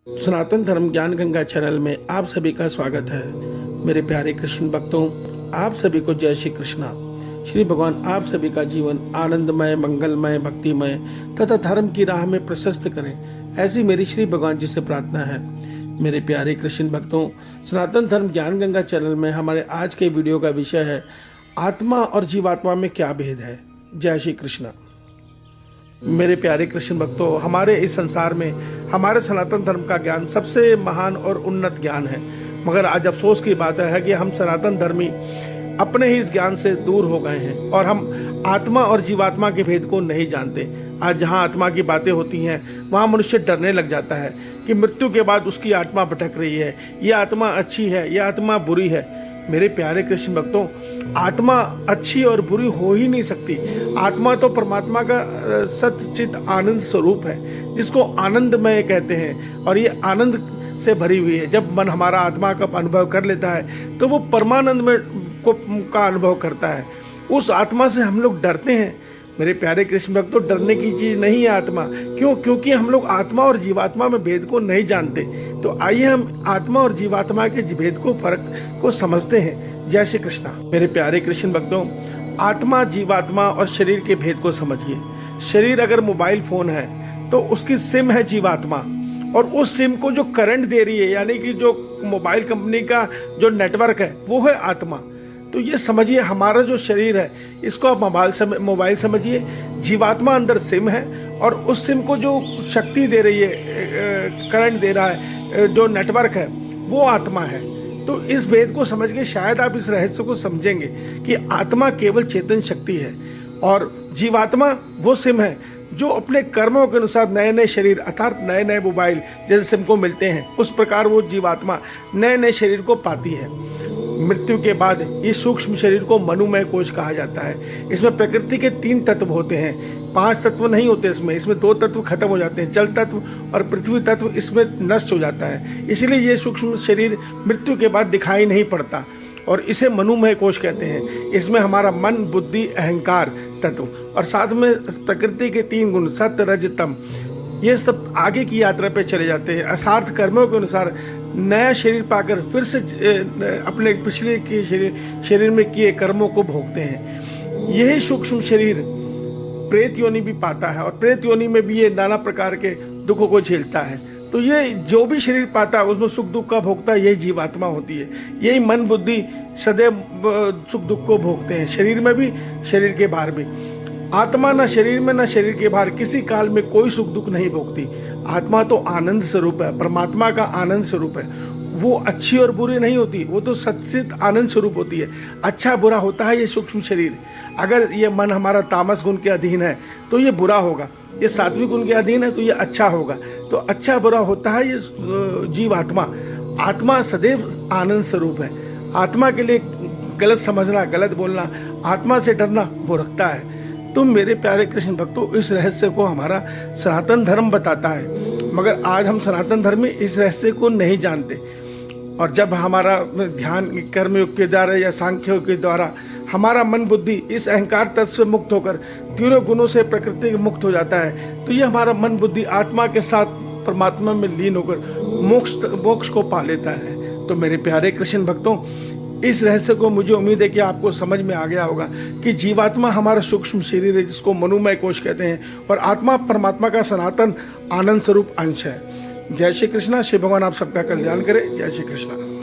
सनातन धर्म ज्ञान गंगा चैनल में आप सभी का स्वागत है। मेरे प्यारे कृष्ण भक्तों, आप सभी को जय श्री कृष्णा। श्री भगवान आप सभी का जीवन आनंदमय, मंगलमय, भक्तिमय तथा धर्म की राह में प्रशस्त करें, ऐसी मेरी श्री भगवान जी से प्रार्थना है। मेरे प्यारे कृष्ण भक्तों, सनातन धर्म ज्ञान गंगा चैनल में हमारे आज के वीडियो का विषय है आत्मा और जीवात्मा में क्या भेद है। जय श्री कृष्णा। मेरे प्यारे कृष्ण भक्तों, हमारे इस संसार में हमारे सनातन धर्म का ज्ञान सबसे महान और उन्नत ज्ञान है, मगर आज अफसोस की बात है कि हम सनातन धर्मी अपने ही इस ज्ञान से दूर हो गए हैं और हम आत्मा और जीवात्मा के भेद को नहीं जानते। आज जहाँ आत्मा की बातें होती हैं वहाँ मनुष्य डरने लग जाता है कि मृत्यु के बाद उसकी आत्मा भटक रही है, ये आत्मा अच्छी है, ये आत्मा बुरी है। मेरे प्यारे कृष्ण भक्तों, आत्मा अच्छी और बुरी हो ही नहीं सकती। आत्मा तो परमात्मा का सच्चित आनंद स्वरूप है, जिसको आनंदमय कहते हैं, और ये आनंद से भरी हुई है। जब मन हमारा आत्मा का अनुभव कर लेता है तो वो परमानंद में का अनुभव करता है। उस आत्मा से हम लोग डरते हैं। मेरे प्यारे कृष्ण भक्तों, डरने की चीज नहीं है आत्मा। क्यों? क्योंकि हम लोग आत्मा और जीवात्मा में भेद को नहीं जानते। तो आइए हम आत्मा और जीवात्मा के भेद को, फर्क को समझते हैं। जय श्री कृष्णा। मेरे प्यारे कृष्ण भक्तों, आत्मा, जीवात्मा और शरीर के भेद को समझिए। शरीर अगर मोबाइल फोन है तो उसकी सिम है जीवात्मा, और उस सिम को जो करंट दे रही है, यानी कि जो मोबाइल कंपनी का जो नेटवर्क है, वो है आत्मा। तो ये समझिए, हमारा जो शरीर है इसको आप मोबाइल समझिए। जीवात्मा अंदर सिम है, और उस सिम को जो शक्ति दे रही है, करंट दे रहा है, जो नेटवर्क है, वो आत्मा है। तो इस भेद को समझ के शायद आप इस रहस्य को समझेंगे कि आत्मा केवल चेतन शक्ति है, और जीवात्मा वो सिम है जो अपने कर्मों के अनुसार नए नए शरीर अर्थात नए नए मोबाइल जैसे सिम को मिलते हैं, उस प्रकार वो जीवात्मा नए नए शरीर को पाती है। मृत्यु के बाद ये सूक्ष्म शरीर को मनोमय कोश कहा जाता है। इसमें प्रकृति के 3 तत्व होते हैं, 5 तत्व नहीं होते। इसमें 2 तत्व खत्म हो जाते हैं, जल तत्व और पृथ्वी तत्व इसमें नष्ट हो जाता है। इसलिए ये सूक्ष्म शरीर मृत्यु के बाद दिखाई नहीं पड़ता, और इसे मनोमय कोश कहते हैं। इसमें हमारा मन, बुद्धि, अहंकार तत्व और साथ में प्रकृति के 3 गुण सत्य, रज, तम, ये सब आगे की यात्रा पे चले जाते हैं। अर्थात कर्मों के अनुसार नया शरीर पाकर फिर से अपने पिछले के शरीर में किए कर्मों को भोगते हैं। यही सूक्ष्म शरीर प्रेत योनि भी पाता है, और प्रेत योनि में भी ये नाना प्रकार के दुखों को झेलता है। तो ये जो भी शरीर पाता है उसमें सुख दुख का भोगता यही जीवात्मा होती है। यही मन, बुद्धि सदैव सुख दुख को भोगते हैं, शरीर में भी, शरीर के बाहर भी। आत्मा न शरीर में न शरीर के बाहर किसी काल में कोई सुख दुख नहीं भोगती। आत्मा तो आनंद स्वरूप है, परमात्मा का आनंद स्वरूप है। वो अच्छी और बुरी नहीं होती, वो तो सच्चित आनंद स्वरूप होती है। अच्छा बुरा होता है ये सूक्ष्म शरीर। अगर ये मन हमारा तामस गुण के अधीन है तो ये बुरा होगा, ये सात्विक गुण के अधीन है तो ये अच्छा होगा। तो अच्छा बुरा होता है ये जीवात्मा। आत्मा सदैव आनंद स्वरूप है। आत्मा के लिए गलत समझना, गलत बोलना, आत्मा से डरना मूर्खता है। तो मेरे प्यारे कृष्ण भक्तों, इस रहस्य को हमारा सनातन धर्म बताता है, मगर आज हम सनातन धर्म में इस रहस्य को नहीं जानते। और जब हमारा ध्यान कर्मयोग के द्वारा या सांख्य योग के द्वारा हमारा मन, बुद्धि इस अहंकार तत्व से मुक्त होकर तीनों गुणों से प्रकृति के मुक्त हो जाता है, तो ये हमारा मन, बुद्धि आत्मा के साथ परमात्मा में लीन होकर मोक्ष को पा लेता है। तो मेरे प्यारे कृष्ण भक्तों, इस रहस्य को मुझे उम्मीद है कि आपको समझ में आ गया होगा कि जीवात्मा हमारा सूक्ष्म शरीर है, जिसको मनोमय कोश कहते हैं, और आत्मा परमात्मा का सनातन आनंद स्वरूप अंश है। जय श्री कृष्णा। शिव भगवान आप सबका कल्याण करे। जय श्री कृष्णा।